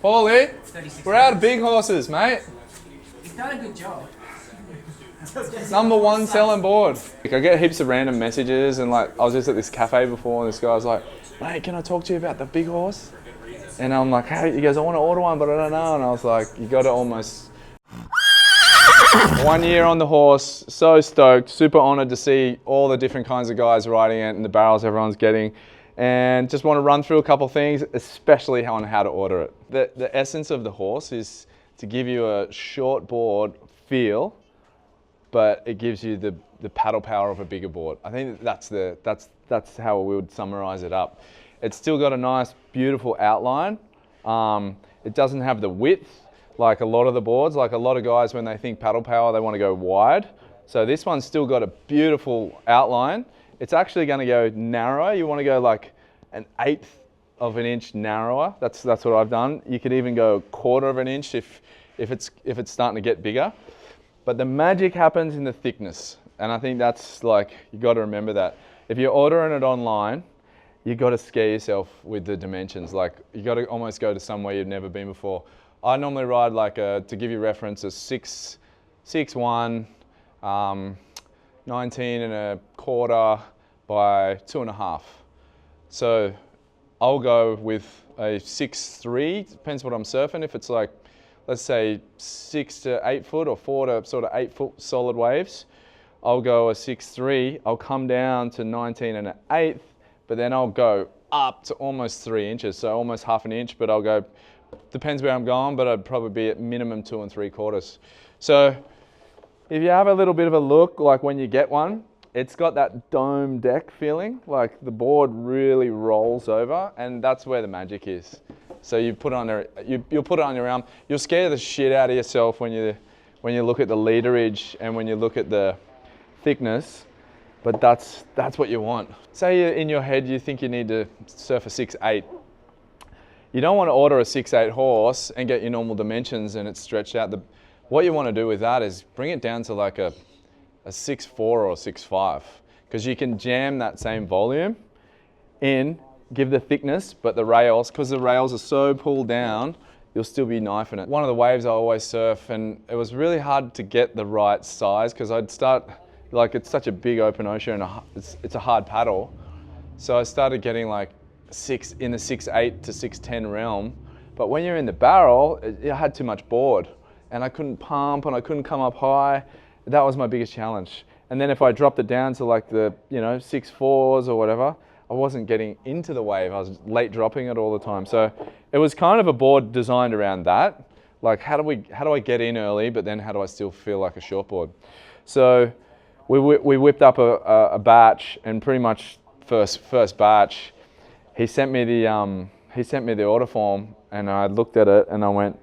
Paulie, we're out of big horses, mate. He's done a good job. #1 selling board. Like, I get heaps of random messages, and like I was just at this cafe before, and this guy's like, "Mate, can I talk to you about the big horse?" And I'm like, "Hey," he goes, "I want to order one, but I don't know." And I was like, "You got to almost." 1 year on the horse, so stoked, super honoured to see all the different kinds of guys riding it and the barrels everyone's getting, and just want to run through a couple of things, especially on how to order it. The essence of the horse is to give you a short board feel, but it gives you the paddle power of a bigger board. I think that's how we would summarise it up. It's still got a nice, beautiful outline. It doesn't have the width like a lot of the boards. Like a lot of guys, when they think paddle power, they want to go wide. So this one's still got a beautiful outline. It's actually going to go narrower. You want to go like an 1/8 of an inch narrower. That's what I've done. You could even go 1/4 of an inch if it's starting to get bigger. But the magic happens in the thickness. And I think that's like, you got to remember that. If you're ordering it online, you got to scare yourself with the dimensions. Like, you got to almost go to somewhere you've never been before. I normally ride like to give you reference, a 6'1", 19 1/4 by 2.5. So I'll go with a 6'3", depends what I'm surfing. If it's like, let's say 6 to 8 foot or 4 to sort of 8 foot solid waves, I'll go a 6'3", I'll come down to 19 1/8, but then I'll go up to almost 3 inches, so almost half an inch, but I'll go, depends where I'm going, but I'd probably be at minimum 2 3/4. So if you have a little bit of a look, like when you get one, it's got that dome deck feeling, like the board really rolls over, and that's where the magic is. So you put it on there, you'll put it on your arm. You'll scare the shit out of yourself when you look at the leaderage and when you look at the thickness, but that's what you want. Say in your head you think you need to surf a 6'8". You don't want to order a 6'8" horse and get your normal dimensions and it's stretched out. What you want to do with that is bring it down to like a 6'4" or a 6'5", because you can jam that same volume in, give the thickness, but the rails, because the rails are so pulled down, you'll still be knifing it. One of the waves I always surf, and it was really hard to get the right size because I'd start, like, it's such a big open ocean and it's a hard paddle. So I started getting like in the 6'8" to 6'10" realm, but when you're in the barrel, it had too much board and I couldn't pump and I couldn't come up high. That was my biggest challenge. And then if I dropped it down to like the 6'4s or whatever, I wasn't getting into the wave. I was late dropping it all the time. So it was kind of a board designed around that. Like, how do I get in early, but then how do I still feel like a shortboard? So we whipped up a batch, and pretty much first batch, he sent me the order form, and I looked at it and I went,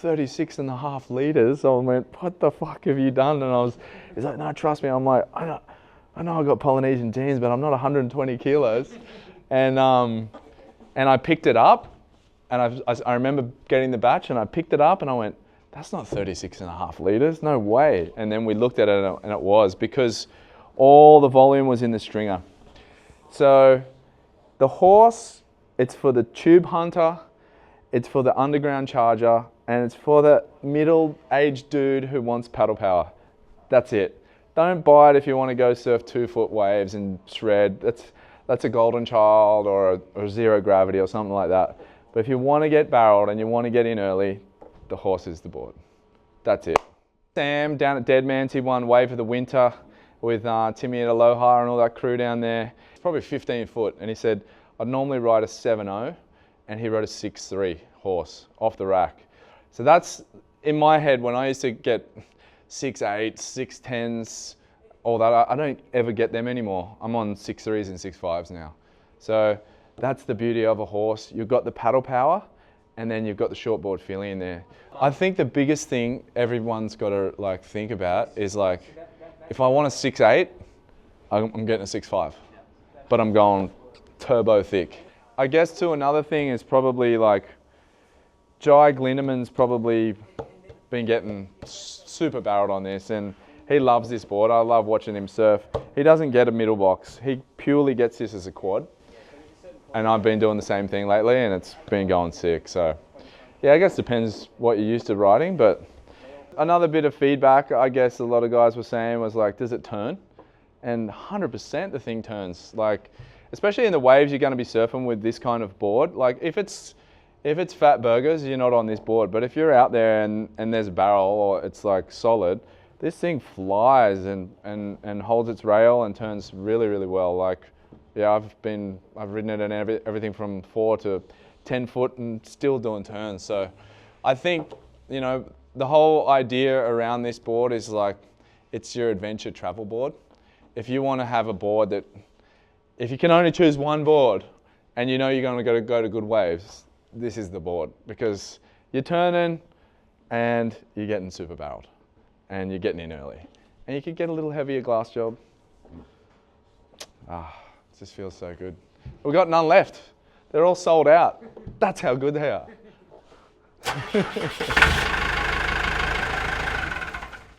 36.5 liters. I went, what the fuck have you done? And he's like, no, trust me. I'm like, I know I got Polynesian genes, but I'm not 120 kilos. And I picked it up, and I remember getting the batch, and I picked it up and I went, that's not 36.5 liters, no way. And then we looked at it and it was, because all the volume was in the stringer. So the horse, it's for the tube hunter, it's for the underground charger, and it's for the middle-aged dude who wants paddle power. That's it. Don't buy it if you want to go surf 2-foot waves and shred. That's a golden child or zero gravity or something like that. But if you want to get barreled and you want to get in early, the horse is the board. That's it. Sam down at Deadman's, he won Wave of the Winter with Timmy at Aloha and all that crew down there. It's probably 15 foot, and he said, I'd normally ride a 7.0, and he rode a 6'3" horse off the rack. So that's, in my head, when I used to get 6'8", 6'10s, all that, I don't ever get them anymore. I'm on 6'3s and 6'5s now. So that's the beauty of a horse. You've got the paddle power, and then you've got the shortboard feeling in there. I think the biggest thing everyone's got to like think about is like, if I want a 6'8", I'm getting a 6'5", but I'm going turbo thick. I guess too, another thing is probably like, Jai Glindeman's probably been getting super barreled on this, and he loves this board. I love watching him surf. He doesn't get a middle box. He purely gets this as a quad. And I've been doing the same thing lately, and it's been going sick. So Yeah, I guess depends what you're used to riding, but another bit of feedback I guess a lot of guys were saying was like, does it turn? And 100% the thing turns. Like, especially in the waves you're going to be surfing with this kind of board. Like if it's fat burgers, you're not on this board. But if you're out there and there's a barrel or it's like solid, this thing flies and holds its rail and turns really, really well. Like, yeah, I've ridden it in everything from 4 to 10 foot and still doing turns. So I think, you know, the whole idea around this board is like, it's your adventure travel board. If you want to have a board that, if you can only choose one board and you know you're going to go to good waves, this is the board, because you're turning and you're getting super barreled and you're getting in early and you can get a little heavier glass job. It just feels so good. We've got none left. They're all sold out. That's how good they are.